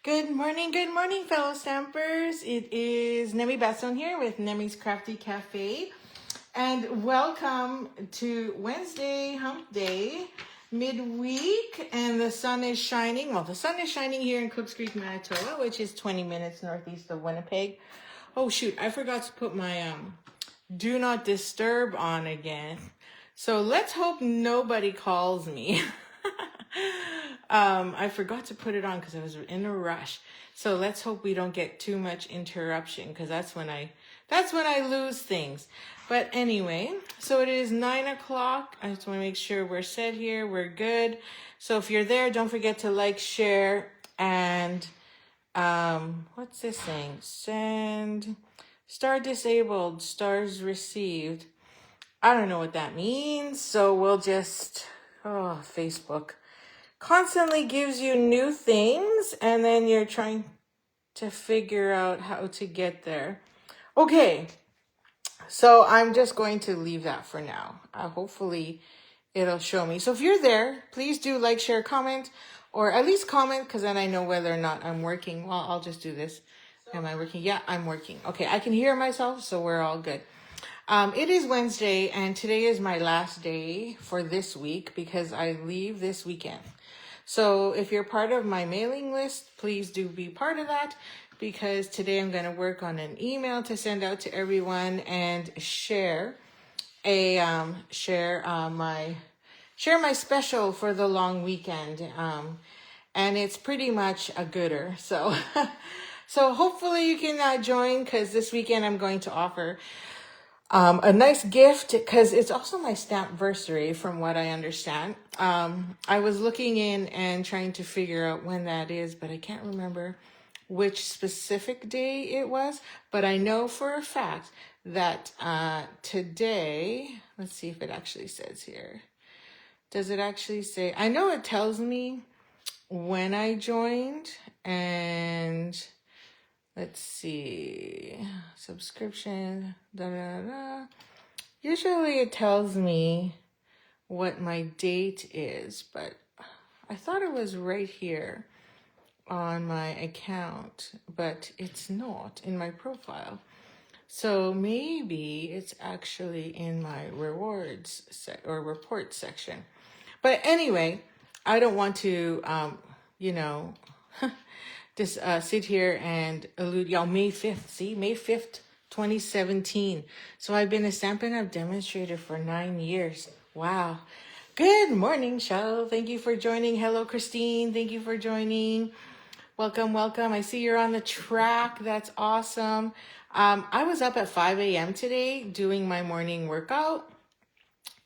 Good morning, fellow stampers. It is Nemi Basson here with Nemi's Crafty Cafe. And welcome to Wednesday, hump day, midweek, and the sun is shining. Well, the sun is shining here in Cooks Creek, Manitoba, which is 20 minutes northeast of Winnipeg. Oh, shoot, I forgot to put my do not disturb on again. So let's hope nobody calls me. I forgot to put it on because I was in a rush. So let's hope we don't get too much interruption because that's when I lose things. But anyway, so it is 9 o'clock. I just want to make sure we're set here. We're good. So if you're there, don't forget to like, share, and what's this saying? Send star disabled, stars received. I don't know what that means. So we'll just, Facebook constantly gives you new things and then you're trying to figure out how to get there. Okay, so I'm just going to leave that for now. Hopefully it'll show me. So if you're there, please do like, share, comment, or at least comment because then I know whether or not I'm working. Well, I'll just do this. Am I working? Yeah, I'm working. Okay, I can hear myself, so we're all good. It is Wednesday and today is my last day for this week because I leave this weekend. So if you're part of my mailing list, please do be part of that because today I'm going to work on an email to send out to everyone and share my special for the long weekend. And it's pretty much a gooder. So, so hopefully you can join because this weekend I'm going to offer a nice gift because it's also my stampversary from what I understand. I was looking in and trying to figure out when that is, but I can't remember which specific day it was. But I know for a fact that today, let's see if it actually says here. Does it actually say? I know it tells me when I joined and let's see, subscription, Usually it tells me what my date is, but I thought it was right here on my account, but it's not in my profile. So maybe it's actually in my rewards or report section. But anyway, I don't want to, just sit here and elude y'all. May 5th, see? May 5th, 2017. So I've been a Stampin' Up! Demonstrator for 9 years. Wow. Good morning, Shell. Thank you for joining. Hello, Christine. Thank you for joining. Welcome, welcome. I see you're on the track. That's awesome. I was up at 5 a.m. today doing my morning workout.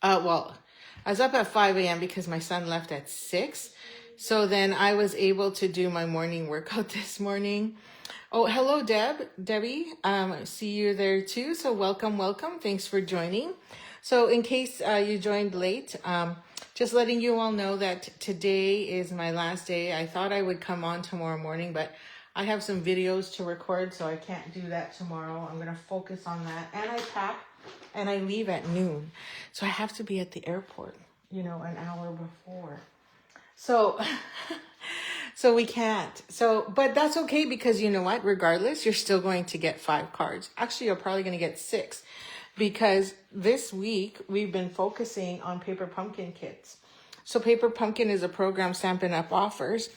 I was up at 5 a.m. because my son left at 6. So then I was able to do my morning workout this morning. Oh, hello, Debbie. I see you there too. So welcome, welcome. Thanks for joining. So in case you joined late, just letting you all know that today is my last day. I thought I would come on tomorrow morning, but I have some videos to record, so I can't do that tomorrow. I'm going to focus on that. And I pack and I leave at noon. So I have to be at the airport, an hour before. So we can't. But that's okay because you know what? Regardless, you're still going to get 5 cards. Actually, you're probably going to get 6 because this week we've been focusing on Paper Pumpkin kits. So Paper Pumpkin is a program Stampin' Up! Offers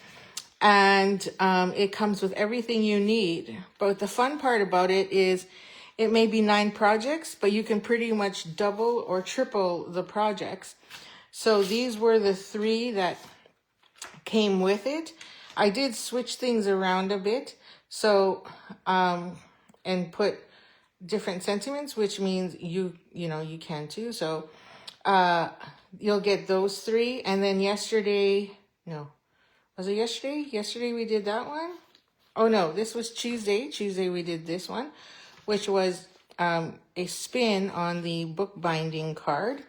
and it comes with everything you need. But the fun part about it is it may be 9 projects, but you can pretty much double or triple the projects. So these were the 3 that came with it. I did switch things around a bit, so and put different sentiments, which means you can too. So you'll get those 3, and then yesterday we did that one. Oh no, this was Tuesday we did this one, which was a spin on the bookbinding card,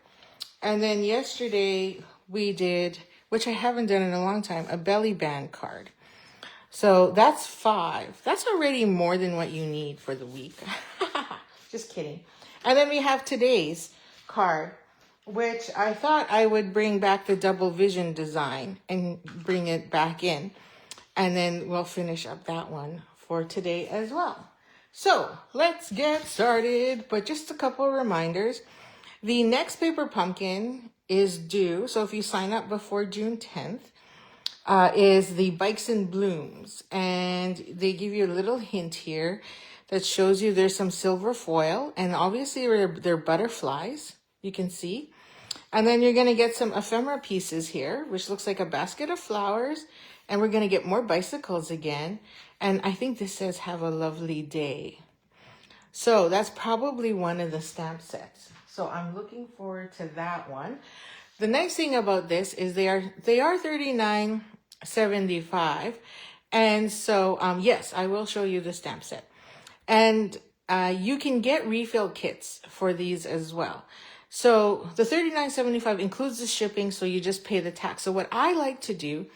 and then yesterday we did, which I haven't done in a long time, a belly band card. So that's 5. That's already more than what you need for the week. Just kidding. And then we have today's card, which I thought I would bring back the double vision design and bring it back in. And then we'll finish up that one for today as well. So let's get started. But just a couple of reminders. The next paper pumpkin is due. So if you sign up before June 10th, is the Bikes and Blooms. And they give you a little hint here that shows you there's some silver foil. And obviously they're butterflies, you can see. And then you're going to get some ephemera pieces here, which looks like a basket of flowers. And we're going to get more bicycles again. And I think this says, have a lovely day. So that's probably one of the stamp sets. So I'm looking forward to that one. The nice thing about this is they are $39.75. And so, yes, I will show you the stamp set. And you can get refill kits for these as well. So the $39.75 includes the shipping, so you just pay the tax. So what I like to do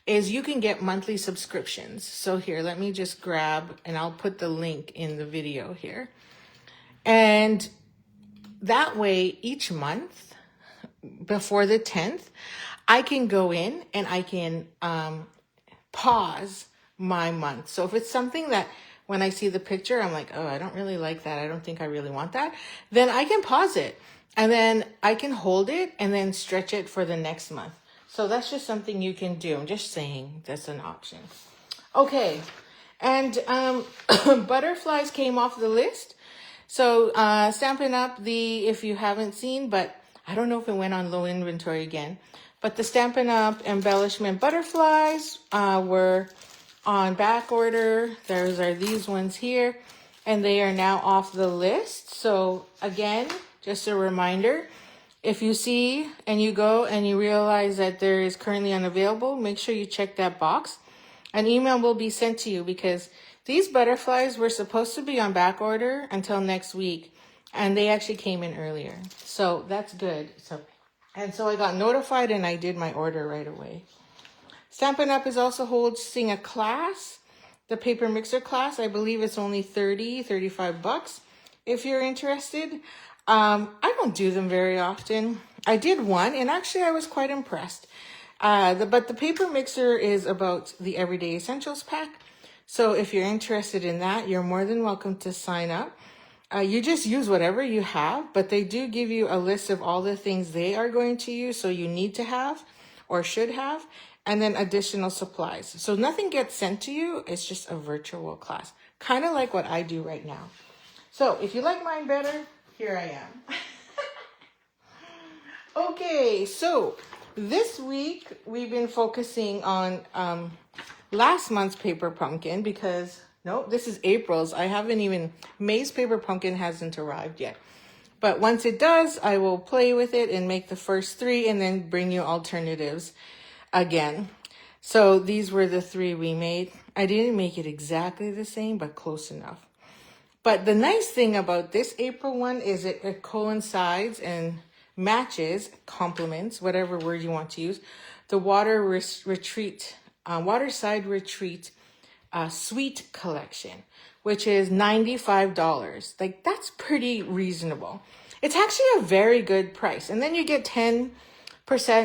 is you can get monthly subscriptions. So here, let me just grab, and I'll put the link in the video here. And that way, each month, before the 10th, I can go in and I can pause my month. So if it's something that when I see the picture, I'm like, oh, I don't really like that. I don't think I really want that. Then I can pause it. And then I can hold it and then stretch it for the next month. So that's just something you can do. I'm just saying that's an option. Okay. And butterflies came off the list. So Stampin' Up! If you haven't seen, but I don't know if it went on low inventory again. But the Stampin' Up! Embellishment butterflies were on back order. Those are these ones here. And they are now off the list. So again, just a reminder, if you see and you go and you realize that there is currently unavailable, make sure you check that box. An email will be sent to you because these butterflies were supposed to be on back order until next week. And they actually came in earlier. So that's good. So I got notified and I did my order right away. Stampin' Up! Is also hosting a class, the paper mixer class. I believe it's only $35 if you're interested. I don't do them very often. I did one, and actually I was quite impressed. But the paper mixer is about the Everyday Essentials pack. So if you're interested in that, you're more than welcome to sign up. You just use whatever you have, but they do give you a list of all the things they are going to use, so you need to have or should have, and then additional supplies. So nothing gets sent to you. It's just a virtual class, kind of like what I do right now. So if you like mine better, here I am. Okay, so this week we've been focusing on last month's paper pumpkin because, no, this is April's. May's paper pumpkin hasn't arrived yet. But once it does, I will play with it and make the first 3 and then bring you alternatives again. So these were the 3 we made. I didn't make it exactly the same, but close enough. But the nice thing about this April one is it coincides and matches, complements, whatever word you want to use, the Waterside Retreat Suite Collection, which is $95. Like, that's pretty reasonable. It's actually a very good price. And then you get 10%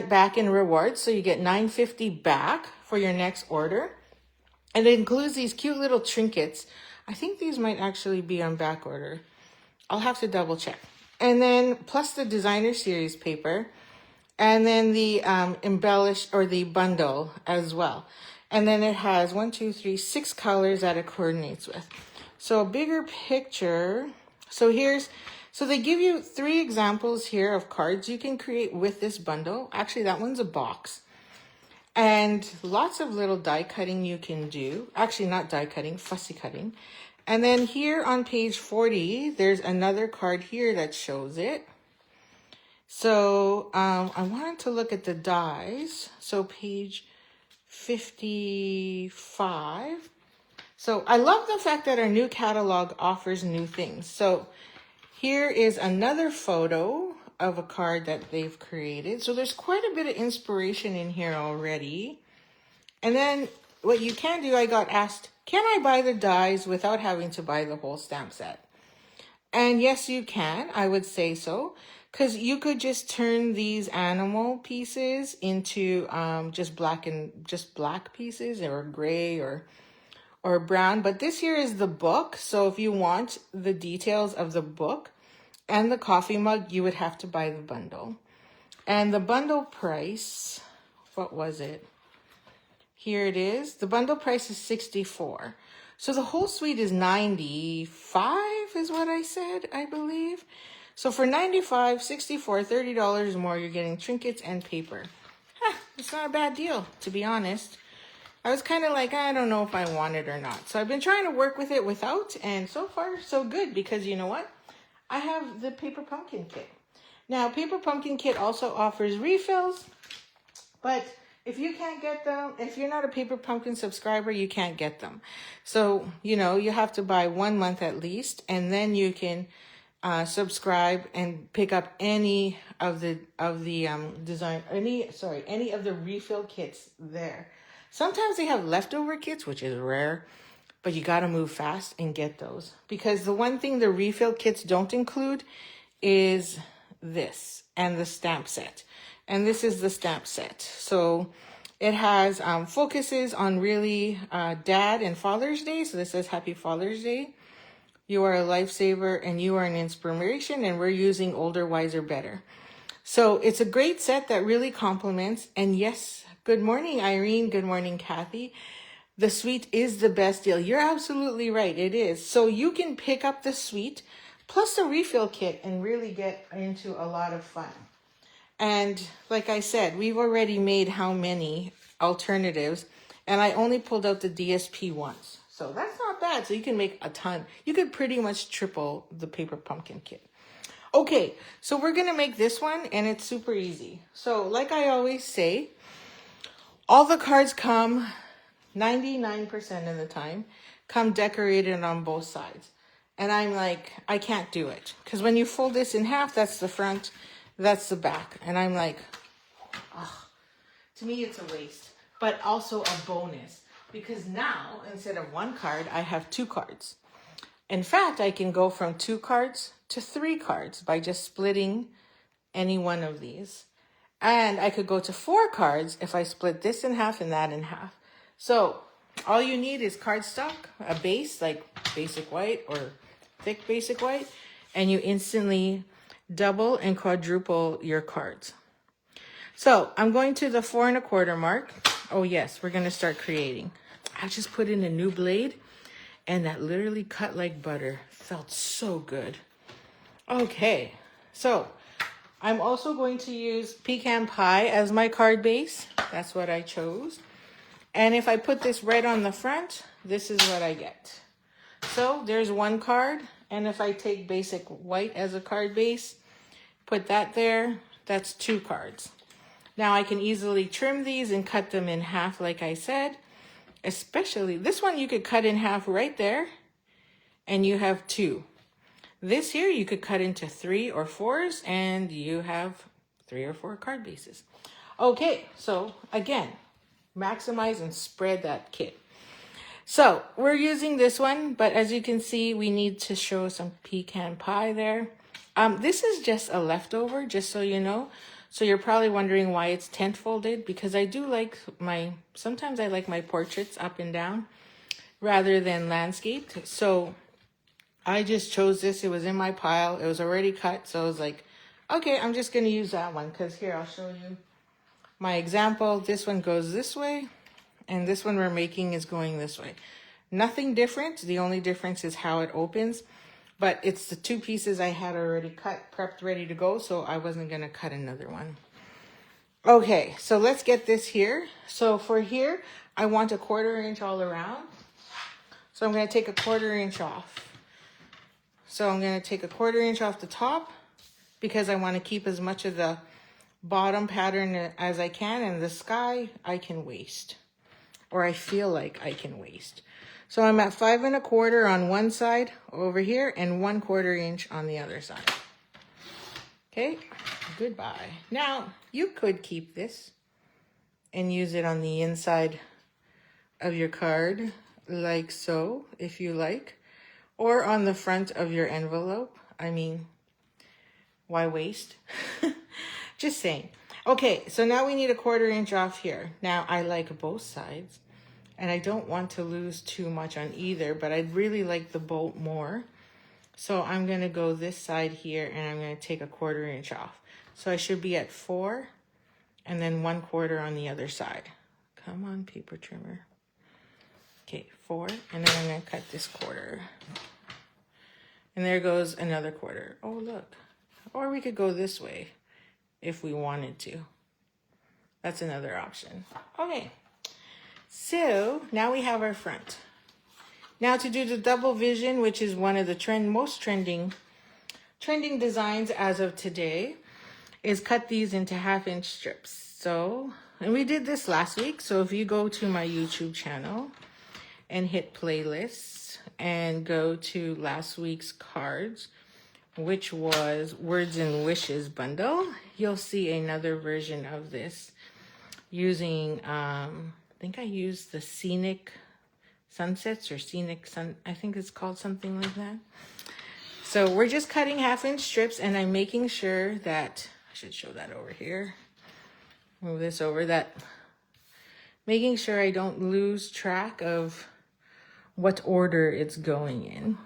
back in rewards. So you get $9.50 back for your next order. And it includes these cute little trinkets. I think these might actually be on back order. I'll have to double check. And then plus the designer series paper. And then the embellished or the bundle as well. And then it has 6 colors that it coordinates with. So a bigger picture. So they give you 3 examples here of cards you can create with this bundle. Actually, that one's a box. And lots of little die cutting you can do. Actually, not die cutting, fussy cutting. And then here on page 40, there's another card here that shows it. So I wanted to look at the dies. So page 55. So I love the fact that our new catalog offers new things. So here is another photo of a card that they've created. So there's quite a bit of inspiration in here already. And then what you can do, I got asked, can I buy the dies without having to buy the whole stamp set? And yes, you can. I would say so. Because you could just turn these animal pieces into just black pieces, or gray or brown. But this here is the book. So if you want the details of the book and the coffee mug, you would have to buy the bundle. And the bundle price, what was it? Here it is. The bundle price is $64. So the whole suite is $95 is what I said, I believe. So for $95, $64, $30 more, you're getting trinkets and paper. It's not a bad deal, to be honest. I was kind of like, I don't know if I want it or not. So I've been trying to work with it without, and so far so good, because you know what? I have the paper pumpkin kit. Now, paper pumpkin kit also offers refills, but if you can't get them, if you're not a paper pumpkin subscriber, you can't get them. So, you know, you have to buy 1 month at least, and then you can subscribe and pick up any of the any of the refill kits there. Sometimes they have leftover kits, which is rare, but you got to move fast and get those, because the one thing the refill kits don't include is this and the stamp set. And this is the stamp set. So it has focuses on really Dad and Father's Day. So this says Happy Father's Day. You are a lifesaver and you are an inspiration, and we're using older, wiser, better. So it's a great set that really complements. And yes, good morning, Irene. Good morning, Kathy. The suite is the best deal. You're absolutely right. It is. So you can pick up the suite plus the refill kit and really get into a lot of fun. And like I said, we've already made how many alternatives, and I only pulled out the DSP once. So that's not bad. So you can make a ton. You could pretty much triple the paper pumpkin kit. Okay, so we're going to make this one, and it's super easy. So like I always say, all the cards come 99% of the time, come decorated on both sides. And I'm like, I can't do it. Because when you fold this in half, that's the front, that's the back. And I'm like, oh, to me it's a waste. But also a bonus. Because now, instead of 1 card, I have 2 cards. In fact, I can go from 2 cards to 3 cards by just splitting any one of these. And I could go to 4 cards if I split this in half and that in half. So all you need is cardstock, a base like basic white or thick basic white, and you instantly double and quadruple your cards. So I'm going to the 4 1/4 mark. Oh yes, we're going to start creating. I just put in a new blade, and that literally cut like butter. Felt so good. Okay, so I'm also going to use pecan pie as my card base. That's what I chose. And if I put this right on the front, this is what I get. So there's 1 card. And if I take basic white as a card base, put that there, that's 2 cards. Now I can easily trim these and cut them in half like I said. Especially this one you could cut in half right there, and you have 2. This here you could cut into 3 or 4s, and you have 3 or 4 card bases. Okay, so again, maximize and spread that kit. So we're using this one, but as you can see, we need to show some pecan pie there. This is just a leftover, just so you know. So you're probably wondering why it's tent folded, because I do like sometimes I like my portraits up and down rather than landscaped. So I just chose this. It was in my pile. It was already cut. So I was like, okay, I'm just going to use that one, because here, I'll show you my example. This one goes this way, and this one we're making is going this way. Nothing different. The only difference is how it opens. But it's the 2 pieces I had already cut, prepped, ready to go, so I wasn't going to cut another one. Okay, so let's get this here. So for here, I want a 1/4 inch all around. So I'm going to take a 1/4 inch off. So I'm going to take a 1/4 inch off the top, because I want to keep as much of the bottom pattern as I can, and the sky I can waste, or I feel like I can waste. So I'm at 5 1/4 on one side over here, and 1/4 inch on the other side. Okay, goodbye. Now, you could keep this and use it on the inside of your card, like so, if you like, or on the front of your envelope. I mean, Why waste? Just saying. Okay, so now we need a 1/4 inch off here. Now I like both sides and I don't want to lose too much on either, but I'd really like the bolt more. So I'm gonna go this side here and I'm gonna take a 1/4 inch off. So I should be at 4 and then 1/4 on the other side. Come on, paper trimmer. Okay, 4, and then I'm gonna cut this 1/4. And there goes another 1/4. Oh, look. Or we could go this way if we wanted to. That's another option. Okay, so now we have our front. Now to do the double vision, which is one of the most trending designs as of today, is cut these into 1/2 inch strips. So, and we did this last week. So if you go to my YouTube channel and hit playlists and go to last week's cards, which was Words and Wishes bundle, you'll see another version of this using, I think I used the Scenic Sunsets or Scenic Sun, I think it's called something like that. So we're just cutting 1/2 inch strips and I'm making sure that, I should show that over here. Move this over, that, making sure I don't lose track of what order it's going in.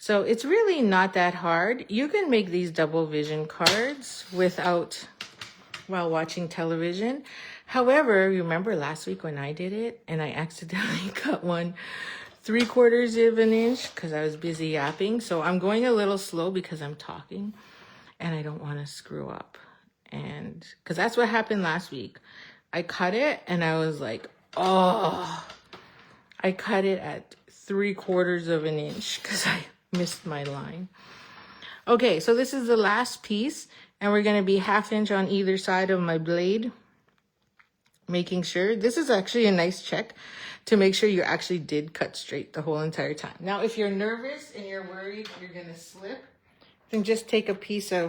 So it's really not that hard. You can make these double vision cards while watching television. However, remember last week when I did it and I accidentally cut one 3/4 of an inch because I was busy yapping. So I'm going a little slow because I'm talking and I don't want to screw up. And because that's what happened last week. I cut it and I was like, oh, I cut it at 3/4 of an inch because I missed my line. Okay, so this is the last piece and we're going to be 1/2 inch on either side of my blade. Making sure, this is actually a nice check to make sure you actually did cut straight the whole entire time. Now, if you're nervous and you're worried you're going to slip, then just take a piece of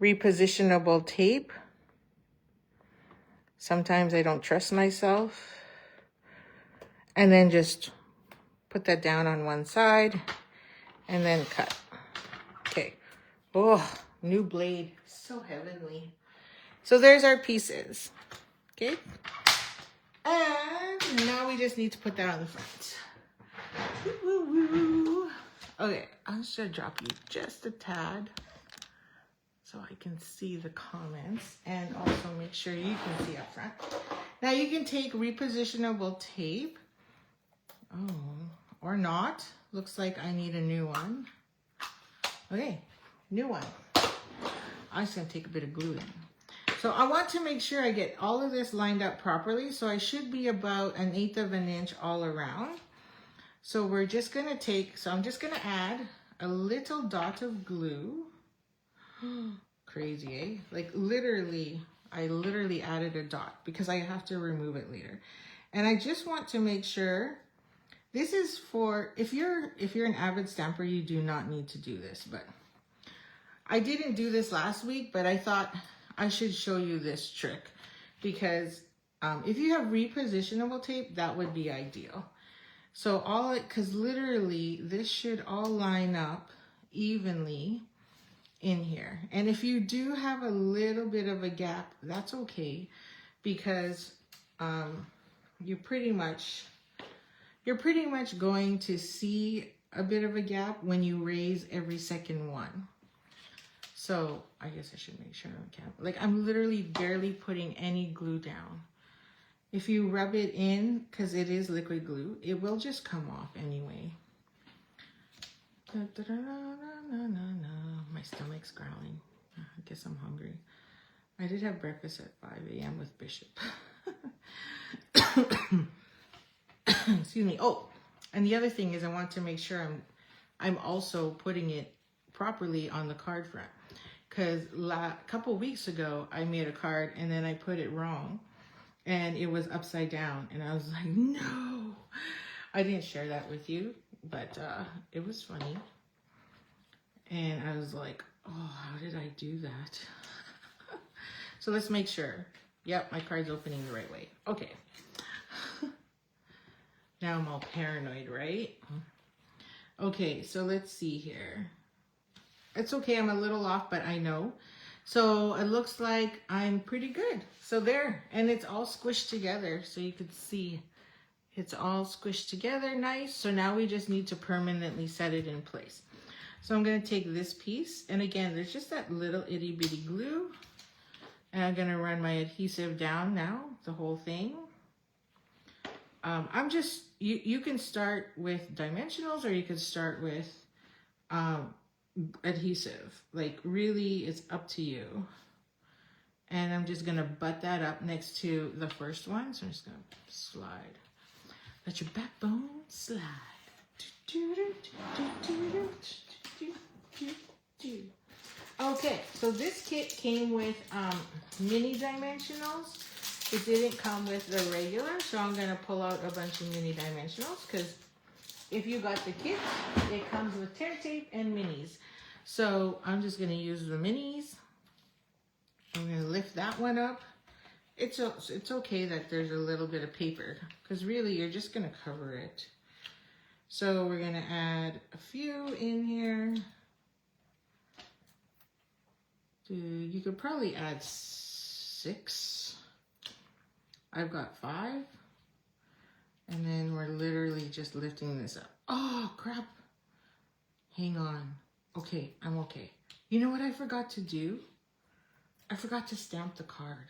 repositionable tape. Sometimes I don't trust myself. And then just put that down on one side and then cut. Okay. Oh, new blade. So heavenly. So there's our pieces. Okay. And now we just need to put that on the front. Woo, woo, woo. Okay, I'm just gonna drop you just a tad so I can see the comments and also make sure you can see up front. Now you can take repositionable tape. Oh, or not. Looks like I need a new one. Okay, new one. I'm just gonna take a bit of glue in. So I want to make sure I get all of this lined up properly. So I should be about 1/8 of an inch all around. So we're just gonna I'm just gonna add a little dot of glue. Crazy, eh? Like I literally added a dot because I have to remove it later. And I just want to make sure, this is for, if you're an avid stamper, you do not need to do this, but I didn't do this last week, but I thought I should show you this trick because if you have repositionable tape, that would be ideal. So because literally this should all line up evenly in here. And if you do have a little bit of a gap, that's okay because you're pretty much going to see a bit of a gap when you raise every second one. So I guess I should make sure I can. Like I'm literally barely putting any glue down. If you rub it in, because it is liquid glue, it will just come off anyway. My stomach's growling. I guess I'm hungry. I did have breakfast at 5 a.m. with Bishop. Excuse me. Oh, and the other thing is I want to make sure I'm also putting it properly on the card front. Because a couple weeks ago, I made a card and then I put it wrong. And it was upside down. And I was like, no. I didn't share that with you. But it was funny. And I was like, oh, how did I do that? So let's make sure. Yep, my card's opening the right way. Okay. Now I'm all paranoid, right? Okay, so let's see here. It's okay, I'm a little off, but I know. So it looks like I'm pretty good. So there, and it's all squished together, so you could see it's all squished together nice. So now we just need to permanently set it in place. So I'm going to take this piece, and again, there's just that little itty bitty glue, and I'm going to run my adhesive down now, the whole thing. You can start with dimensionals, or you could start with adhesive. Like, really, it's up to you. And I'm just gonna butt that up next to the first one. So I'm just gonna slide. Let your backbone slide. Okay, so this kit came with mini dimensionals. It didn't come with the regular, so I'm gonna pull out a bunch of mini dimensionals, because if you got the kit, it comes with tear tape and minis. So I'm just gonna use the minis. I'm gonna lift that one up. It's okay that there's a little bit of paper, because really you're just gonna cover it. So we're gonna add a few in here. You could probably add 6. I've got 5. And then we're literally just lifting this up. Oh, crap. Hang on. Okay, I'm okay. You know what I forgot to do? I forgot to stamp the card.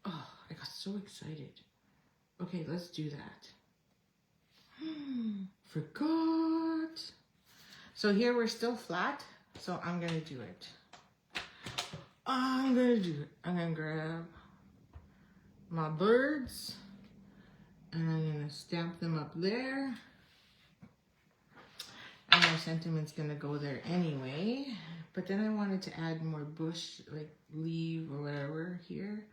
Oh, I got so excited. Okay, let's do that. Forgot. So here we're still flat, so I'm gonna do it. I'm gonna grab my birds, and I'm gonna stamp them up there. And our sentiment's gonna go there anyway. But then I wanted to add more bush, like leaf or whatever here.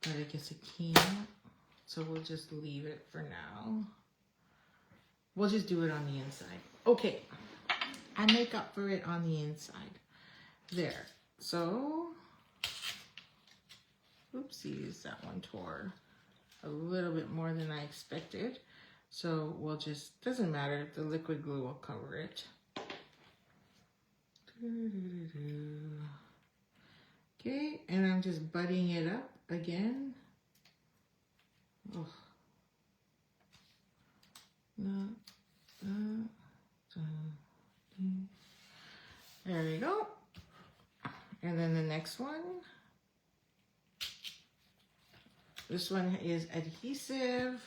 But I guess I can't. So we'll just leave it for now. We'll just do it on the inside. Okay. I make up for it on the inside. There. So, oopsies, that one tore a little bit more than I expected. So we'll just, doesn't matter, the liquid glue will cover it. Okay, and I'm just butting it up again. Oh. There we go. And then the next one. This one is adhesive.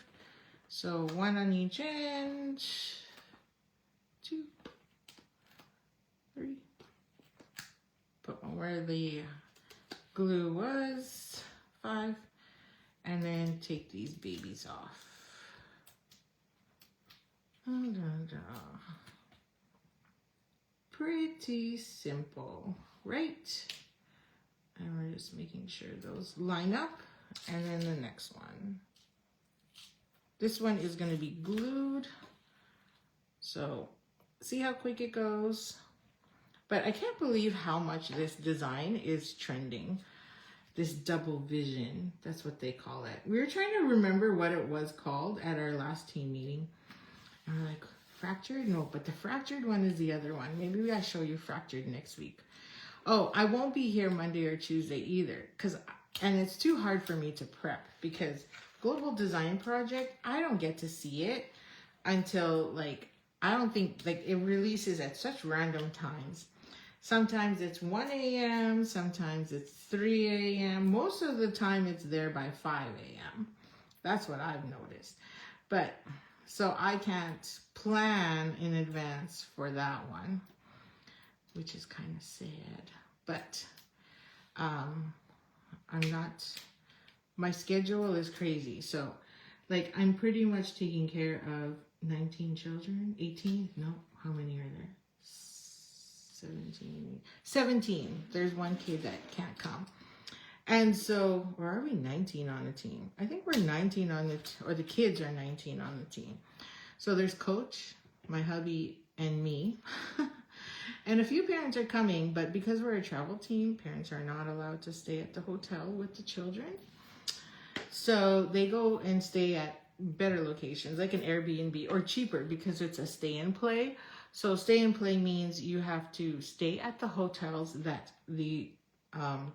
So 1 on each end. 2, 3. Put one where the glue was. 5. And then take these babies off. Pretty simple, right? And we're just making sure those line up. And then the next one. This one is going to be glued. So see how quick it goes. But I can't believe how much this design is trending. This double vision, that's what they call it. We were trying to remember what it was called at our last team meeting. And we're like, fractured? No, but the fractured one is the other one. Maybe I'll show you fractured next week. Oh, I won't be here Monday or Tuesday either. And it's too hard for me to prep, because Global Design Project, I don't get to see it until, like, I don't think, like, it releases at such random times. Sometimes it's 1 a.m., sometimes it's 3 a.m. Most of the time it's there by 5 a.m. That's what I've noticed. But, so I can't plan in advance for that one, which is kind of sad. But, I'm not, my schedule is crazy. So, like, I'm pretty much taking care of 19 children, 18, no, how many are there? 17. There's one kid that can't come. And so, or are we 19 on the team? I think we're 19 on or the kids are 19 on the team. So there's coach, my hubby, and me. And a few parents are coming, but because we're a travel team, parents are not allowed to stay at the hotel with the children. So they go and stay at better locations, like an Airbnb, or cheaper because it's a stay and play. So stay and play means you have to stay at the hotels that the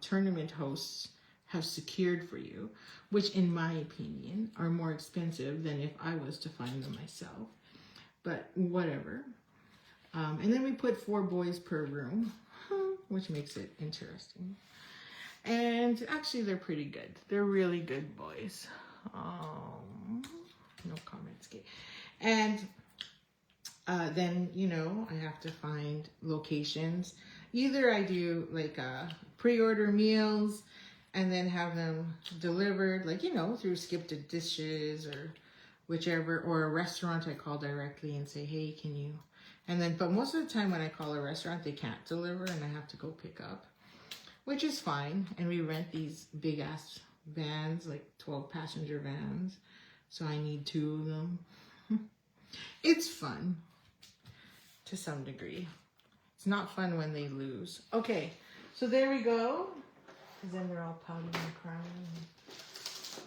tournament hosts have secured for you, which in my opinion are more expensive than if I was to find them myself. But whatever. And then we put 4 boys per room, which makes it interesting. And actually, they're pretty good. They're really good boys. No comments, okay. And then, you know, I have to find locations. Either I do like pre-order meals and then have them delivered, like, you know, through Skip to Dishes or whichever, or a restaurant I call directly and say, hey, can you? And then, but most of the time when I call a restaurant, they can't deliver and I have to go pick up, which is fine. And we rent these big ass vans, like 12 passenger vans. So I need 2 of them. It's fun to some degree. It's not fun when they lose. Okay, so there we go. Because then they're all pouting and crying.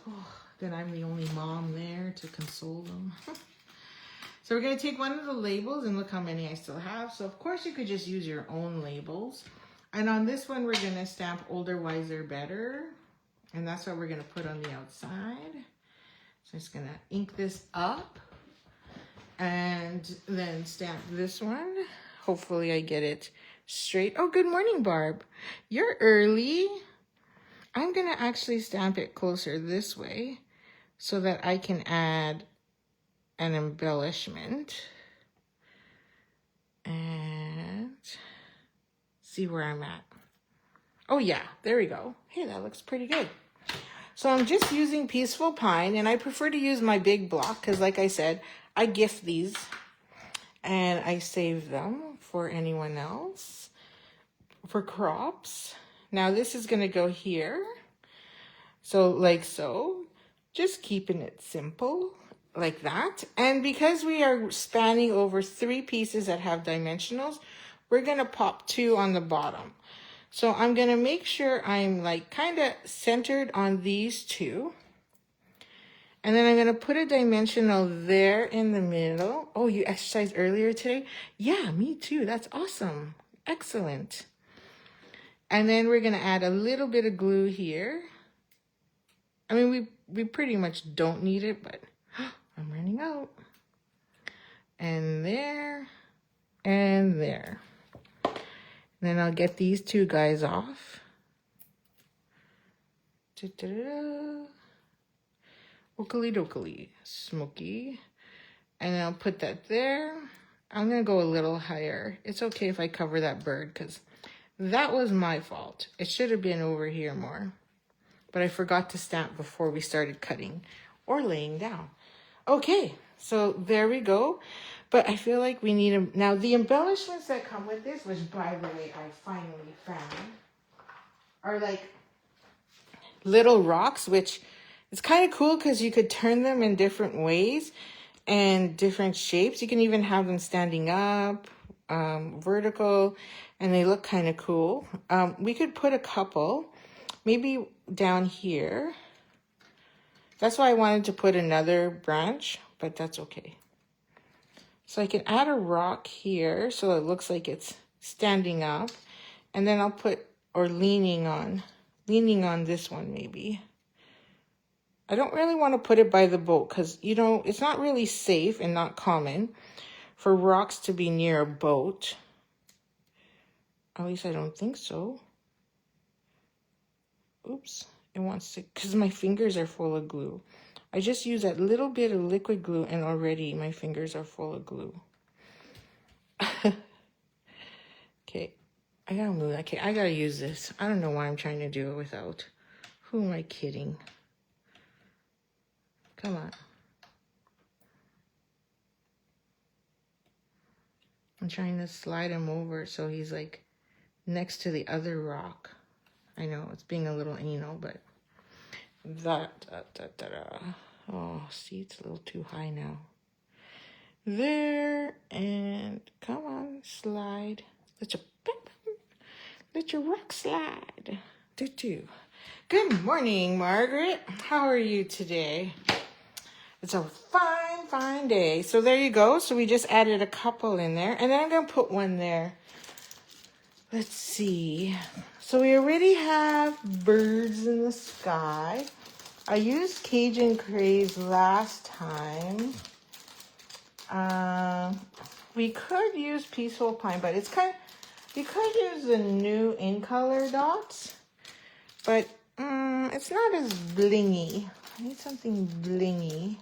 Oh, then I'm the only mom there to console them. So we're going to take one of the labels and look how many I still have. So of course you could just use your own labels. And on this one, we're going to stamp older, wiser, better. And that's what we're going to put on the outside. So I'm just going to ink this up and then stamp this one. Hopefully I get it straight. Oh, good morning, Barb. You're early. I'm going to actually stamp it closer this way so that I can add an embellishment and see where I'm at. Oh yeah, there we go. Hey, that looks pretty good. So I'm just using Peaceful Pine, and I prefer to use my big block because, like I said, I gift these and I save them for anyone else for crops. Now this is going to go here. So like so, just keeping it simple like that. And because we are spanning over 3 pieces that have dimensionals, we're going to pop 2 on the bottom. So I'm going to make sure I'm like kind of centered on these 2. And then I'm going to put a dimensional there in the middle. Oh, you exercised earlier today? Yeah, me too. That's awesome. Excellent. And then we're going to add a little bit of glue here. I mean, we pretty much don't need it, but I'm running out. And there, and there. Then I'll get these 2 guys off. Oakley dokley, smoky. And I'll put that there. I'm going to go a little higher. It's okay if I cover that bird because that was my fault. It should have been over here more. But I forgot to stamp before we started cutting or laying down. Okay, so there we go. But I feel like we need them. Now, the embellishments that come with this, which, by the way, I finally found, are like little rocks, which is kind of cool because you could turn them in different ways and different shapes. You can even have them standing up, vertical, and they look kind of cool. We could put a couple, maybe down here. That's why I wanted to put another branch, but that's okay. So I can add a rock here so it looks like it's standing up. And then I'll put, or leaning on this one maybe. I don't really want to put it by the boat because, you know, it's not really safe and not common for rocks to be near a boat. At least I don't think so. Oops, it wants to, because my fingers are full of glue. I just use that little bit of liquid glue and already my fingers are full of glue. Okay, I gotta move. Okay, I gotta use this. I don't know why I'm trying to do it without. Who am I kidding? Come on. I'm trying to slide him over so he's like next to the other rock. I know it's being a little anal, but oh, see, it's a little too high now. There, and come on, slide. Let your rock slide. Do. Good morning, Margaret. How are you today? It's a fine, fine day. So there you go. So we just added a couple in there. And then I'm going to put one there. Let's see. So we already have birds in the sky. I used Cajun Craze last time. We could use Peaceful Pine, but it's kind of, you could use the new in color dots, but it's not as blingy. I need something blingy.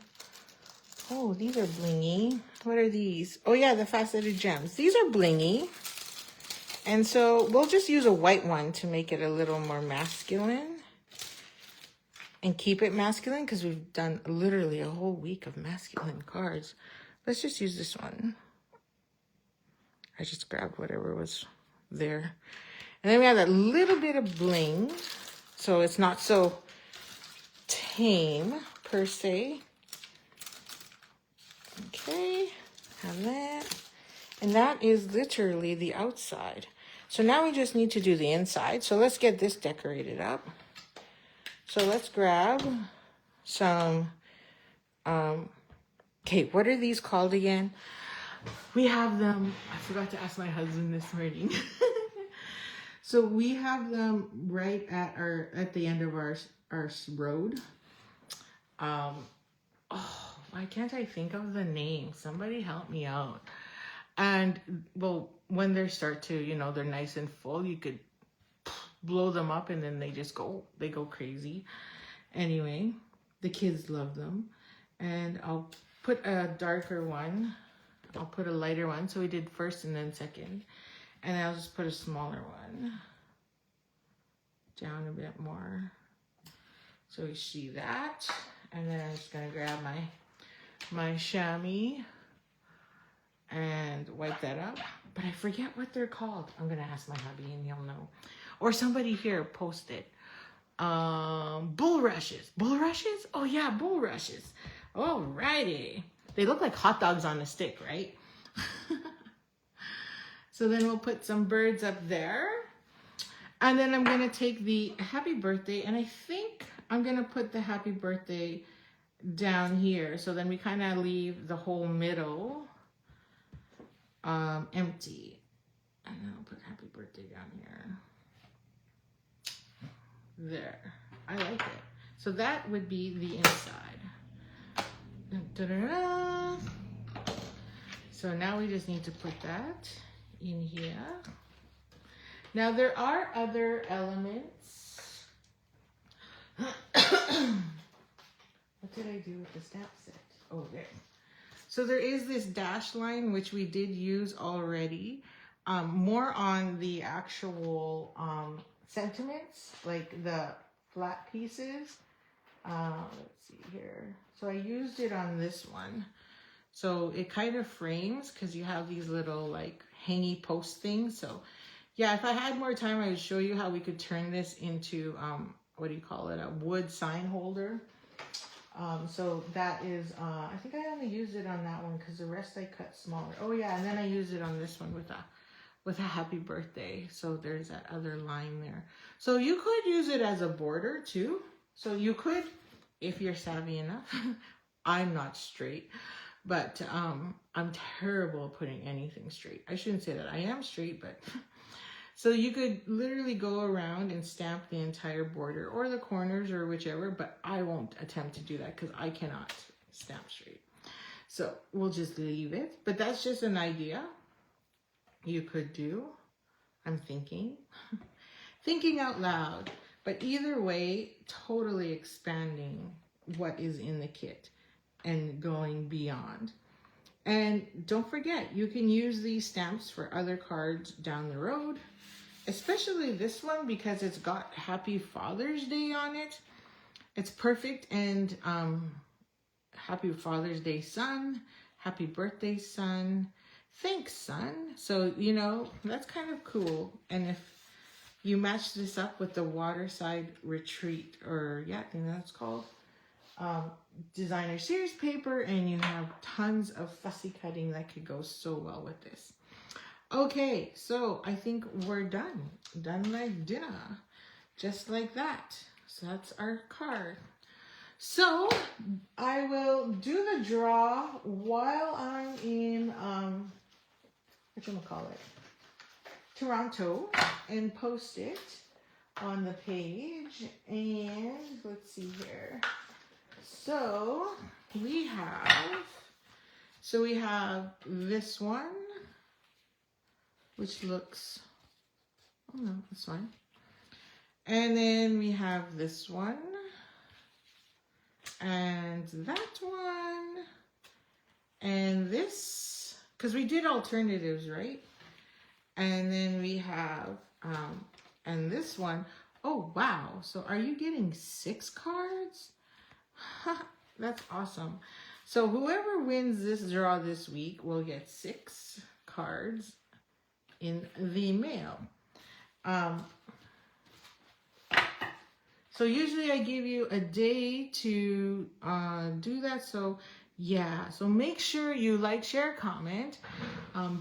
Oh, these are blingy. What are these? Oh yeah, the faceted gems. These are blingy. And so we'll just use a white one to make it a little more masculine and keep it masculine, because we've done literally a whole week of masculine cards. Let's just use this one. I just grabbed whatever was there. And then we have that little bit of bling, so it's not so tame per se. Okay, have that. And that is literally the outside. So now we just need to do the inside. So let's get this decorated up. So let's grab some, okay, what are these called again? We have them, I forgot to ask my husband this morning. So we have them right at the end of our road. Oh, why can't I think of the name? Somebody help me out. And well, when they start to, you know, they're nice and full, you could blow them up and then they go crazy. Anyway, the kids love them. And I'll put a darker one. I'll put a lighter one. So we did first and then second. And I'll just put a smaller one down a bit more. So we see that. And then I'm just gonna grab my chamois and wipe that up. But I forget what they're called. I'm gonna ask my hubby and he'll know. Or somebody here post it. Bulrushes. Bulrushes? Oh yeah, bulrushes. Alrighty. They look like hot dogs on a stick, right? So then we'll put some birds up there. And then I'm gonna take the happy birthday, and I think I'm gonna put the happy birthday down here. So then we kind of leave the whole middle empty. And then I'll put happy birthday down here. There. I like it. So that would be the inside. Dun, dun, dun, dun. So now we just need to put that in here. Now there are other elements. What did I do with the stamp set? Oh, there. So there is this dash line, which we did use already. More on the actual sentiments, like the flat pieces. Let's see here. So I used it on this one. So it kind of frames, because you have these little like hangy post things. So yeah, if I had more time, I would show you how we could turn this into, what do you call it? A wood sign holder. So that is, I think I only used it on that one because the rest I cut smaller. Oh yeah, and then I used it on this one with a happy birthday. So there's that other line there. So you could use it as a border too. So you could, if you're savvy enough. I'm not straight, but I'm terrible at putting anything straight. I shouldn't say that. I am straight, but so you could literally go around and stamp the entire border or the corners or whichever, but I won't attempt to do that because I cannot stamp straight. So we'll just leave it, but that's just an idea you could do. I'm thinking out loud, but either way, totally expanding what is in the kit and going beyond. And don't forget, you can use these stamps for other cards down the road, especially this one because it's got Happy Father's Day on it. It's perfect. And Happy Father's Day, son. Happy birthday, son. Thanks, son. So, you know, that's kind of cool. And if you match this up with the Waterside Retreat, or yeah, I think that's called, designer series paper, and you have tons of fussy cutting that could go so well with this. Okay, so I think we're done like dinner, just like that. So that's our card. So I will do a draw while I'm in, whatchamacallit, Toronto, and post it on the page. And let's see here. So we have this one, which looks, oh no, that's fine. And then we have this one, and that one, and this, because we did alternatives, right? And then we have, and this one. Oh, wow. So are you getting 6 cards? That's awesome. So whoever wins this draw this week will get 6 cards in the mail. So usually I give you a day to do that. So yeah, so make sure you like, share, comment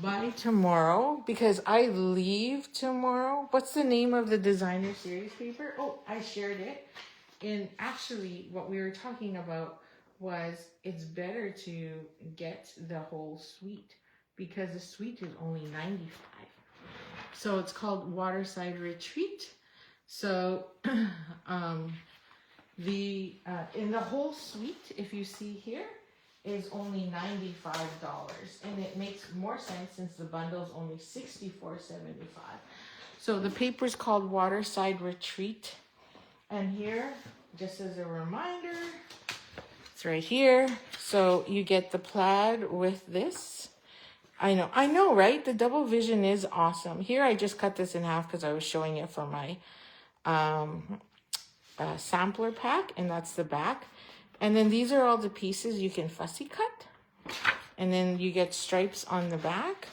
by tomorrow, because I leave tomorrow. What's the name of the designer series paper? Oh, I shared it. And actually what we were talking about was it's better to get the whole suite, because the suite is only $95. So it's called Waterside Retreat. So in the whole suite, if you see here, is only $95, and it makes more sense since the bundle is only $64.75. So the paper is called Waterside Retreat, and here, just as a reminder, it's right here. So you get the plaid with this. I know, right? The double vision is awesome. Here I just cut this in half because I was showing it for my sampler pack, and that's the back. And then these are all the pieces you can fussy cut, and then you get stripes on the back.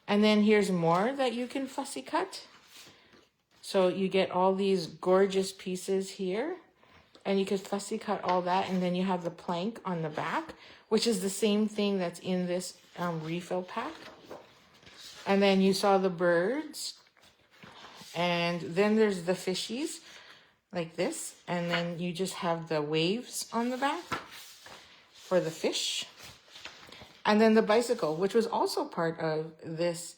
And then here's more that you can fussy cut. So you get all these gorgeous pieces here, and you can fussy cut all that. And then you have the plank on the back, which is the same thing that's in this refill pack. And then you saw the birds, and then there's the fishies like this, and then you just have the waves on the back for the fish, and then the bicycle, which was also part of this,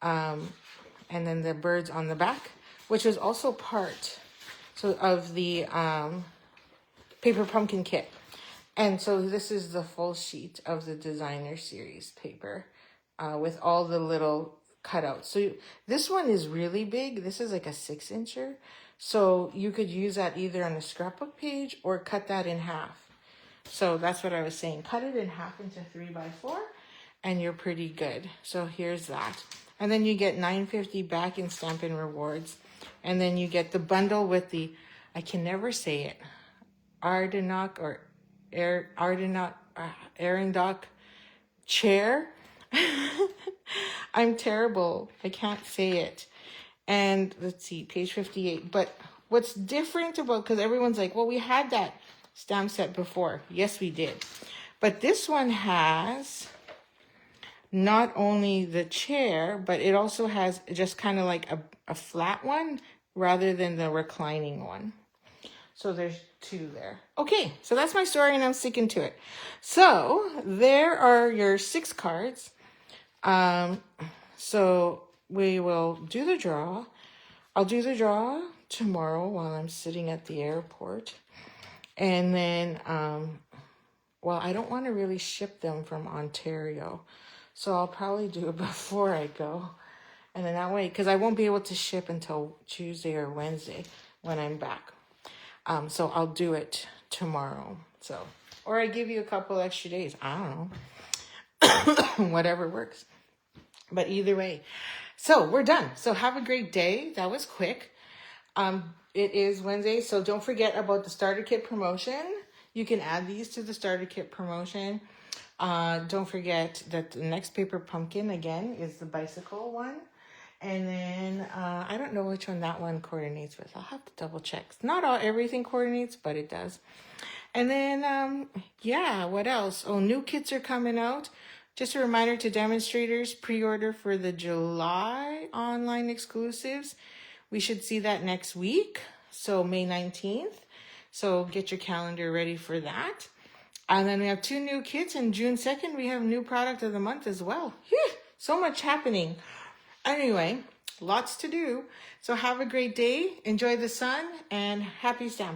and then the birds on the back, which was also part of the paper pumpkin kit. And so this is the full sheet of the designer series paper with all the little cutouts. So this one is really big. This is like a 6-incher. So you could use that either on a scrapbook page or cut that in half. So that's what I was saying. Cut it in half into 3x4 and you're pretty good. So here's that. And then you get $9.50 back in Stampin' Rewards. And then you get the bundle with the, I can never say it, Ardenok or Arendok chair. I'm terrible. I can't say it. And let's see, page 58. But what's different about, because everyone's like, well, we had that stamp set before. Yes, we did. But this one has not only the chair, but it also has just kind of like a flat one rather than the reclining one. So there's 2 there. Okay, so that's my story and I'm sticking to it. So there are your 6 cards. So we will do the draw. I'll do the draw tomorrow while I'm sitting at the airport. And then, well, I don't want to really ship them from Ontario. So I'll probably do it before I go. And then that way, because I won't be able to ship until Tuesday or Wednesday when I'm back. So I'll do it tomorrow. So, or I give you a couple extra days. I don't know. Whatever works. But either way. So we're done. So have a great day. That was quick. It is Wednesday. So don't forget about the starter kit promotion. You can add these to the starter kit promotion. Don't forget that the next paper pumpkin again is the bicycle one. And then I don't know which one that one coordinates with. I'll have to double check. Not everything coordinates, but it does. And then, yeah, what else? Oh, new kits are coming out. Just a reminder to demonstrators, pre-order for the July online exclusives. We should see that next week, so May 19th. So get your calendar ready for that. And then we have 2 new kits, and June 2nd, we have new product of the month as well. Phew, so much happening. Anyway, lots to do. So have a great day, enjoy the sun, and happy stamping.